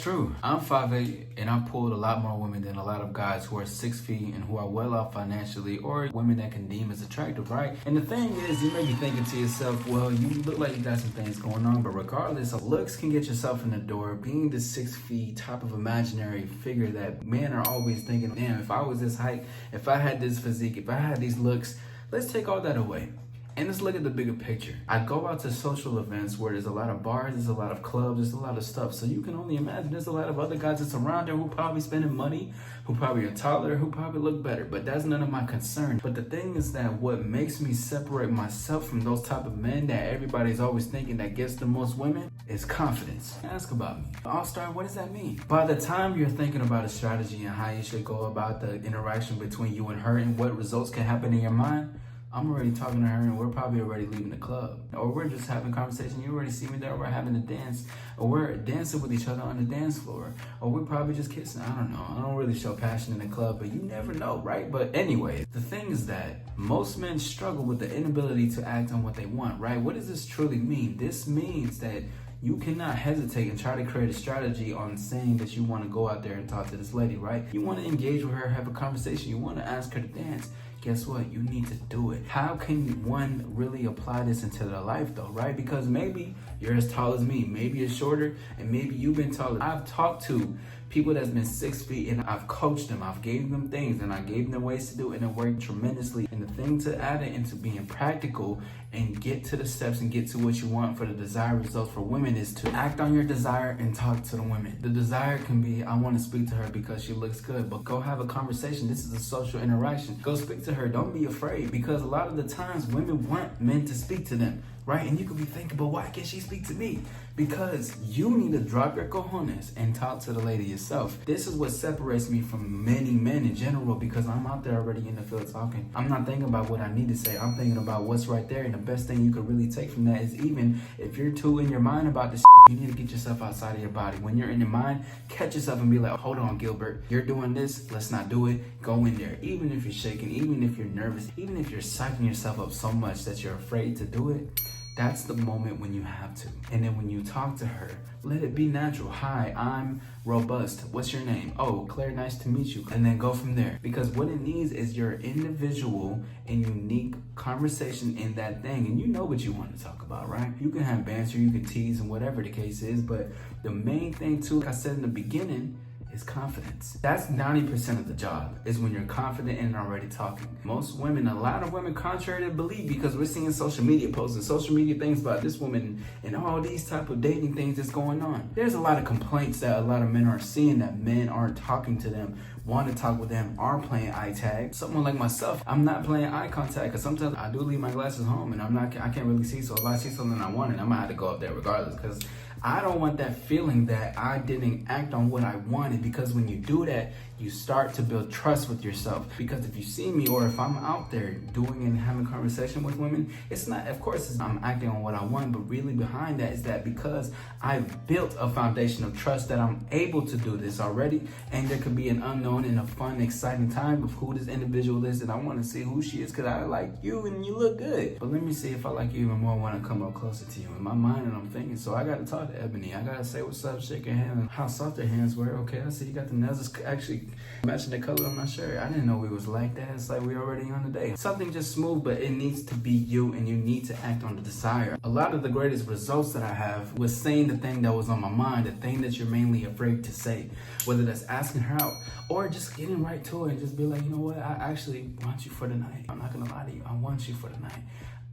true. I'm 5'8", and I've pulled a lot more women than a lot of guys who are 6 feet and who are well off financially, or women that can deem as attractive, right? And the thing is, you may be thinking to yourself, well, you look like you got some things going on, but regardless of looks can get yourself in the door. Being the 6 feet type of imaginary figure that men are always thinking, damn, if I was this height, if I had this physique, if I had these looks, let's take all that away. And let's look at the bigger picture. I go out to social events where there's a lot of bars, there's a lot of clubs, there's a lot of stuff. So you can only imagine there's a lot of other guys that's around there who probably spending money, who probably are taller, who probably look better. But that's none of my concern. But the thing is that what makes me separate myself from those type of men that everybody's always thinking that gets the most women is confidence. Ask about me. AllStar, what does that mean? By the time you're thinking about a strategy and how you should go about the interaction between you and her and what results can happen in your mind, I'm already talking to her and we're probably already leaving the club. Or we're just having a conversation, you already see me there, we're having a dance, or we're dancing with each other on the dance floor, or we're probably just kissing, I don't know. I don't really show passion in the club, but you never know, right? But anyway, the thing is that most men struggle with the inability to act on what they want, right? What does this truly mean? This means that you cannot hesitate and try to create a strategy on saying that you want to go out there and talk to this lady, right? You want to engage with her, have a conversation, you want to ask her to dance. Guess what? You need to do it. How can one really apply this into their life though, right? Because maybe you're as tall as me, maybe you're shorter, and maybe you've been taller. I've talked to people that's been 6 feet and I've coached them, I've gave them things and I gave them ways to do it and it worked tremendously. And the thing to add it into being practical and get to the steps and get to what you want for the desired results for women is to act on your desire and talk to the women. The desire can be, I want to speak to her because she looks good, but go have a conversation. This is a social interaction. Go speak to her. Don't be afraid, because a lot of the times women want men to speak to them, right? And you could be thinking, but why can't she speak to me? Because you need to drop your cojones and talk to the lady yourself. This is what separates me from many men in general, because I'm out there already in the field talking. I'm not thinking about what I need to say. I'm thinking about what's right there. And the best thing you could really take from that is, even if you're too in your mind about this, you need to get yourself outside of your body. When you're in your mind, catch yourself and be like, hold on, Gilbert, you're doing this. Let's not do it. Go in there. Even if you're shaking, even if you're nervous, even if you're psyching yourself up so much that you're afraid to do it, that's the moment when you have to. And then when you talk to her, let it be natural. Hi, I'm Robust. What's your name? Oh, Claire, nice to meet you. And then go from there. Because what it needs is your individual and unique conversation in that thing. And you know what you want to talk about, right? You can have banter, you can tease, and whatever the case is. But the main thing too, like I said in the beginning, is confidence. That's 90% of the job, is when you're confident and already talking. Most women, a lot of women, contrary to believe, because we're seeing social media posts and social media things about this woman and all these type of dating things that's going on. There's a lot of complaints that a lot of men are seeing, that men aren't talking to them, want to talk with them, aren't playing eye tag. Someone like myself, I'm not playing eye contact, because sometimes I do leave my glasses home and I can't really see. So if I see something I want, I'm gonna have to go up there regardless, because I don't want that feeling that I didn't act on what I wanted. Because when you do that, you start to build trust with yourself. Because if you see me, or if I'm out there doing and having conversation with women, it's not, of course, I'm acting on what I want, but really behind that is that because I've built a foundation of trust that I'm able to do this already, and there could be an unknown and a fun, exciting time of who this individual is, and I want to see who she is because I like you and you look good. But let me see if I like you even more when I come up closer to you. In my mind, and I'm thinking, so I got to talk to Ebony. I got to say what's up, shake her hand, and how soft her hands were. Okay, I see you got the nails actually matching the color of my shirt. I didn't know we was like that. It's like we already on the day. Something just smooth, but it needs to be you, and you need to act on the desire. A lot of the greatest results that I have was saying the thing that was on my mind, the thing that you're mainly afraid to say, whether that's asking her out or just getting right to it and just be like, you know what, I actually want you for the night. I'm not gonna lie to you, I want you for the night.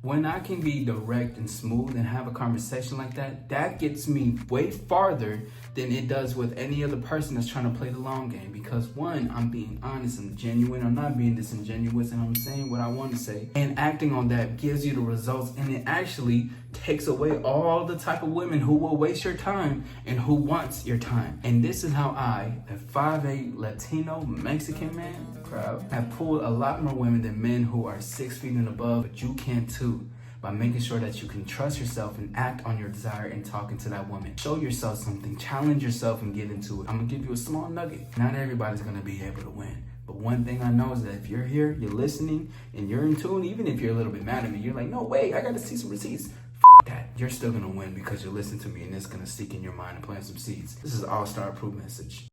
When I can be direct and smooth and have a conversation like that, that gets me way farther than it does with any other person that's trying to play the long game. Because one, I'm being honest and genuine. I'm not being disingenuous, and I'm saying what I want to say. And acting on that gives you the results, and it actually takes away all the type of women who will waste your time and who wants your time. And this is how I, a 5'8" Latino Mexican man, crowd, have pulled a lot more women than men who are 6 feet and above. But you can too, by making sure that you can trust yourself and act on your desire and talking to that woman. Show yourself something, challenge yourself, and get into it. I'm gonna give you a small nugget. Not everybody's gonna be able to win. But one thing I know is that if you're here, you're listening, and you're in tune, even if you're a little bit mad at me, you're like, no way, I gotta see some receipts. that. You're still gonna win because you're listening to me, and it's gonna stick in your mind and plant some seeds. This is AllStar Approved Message.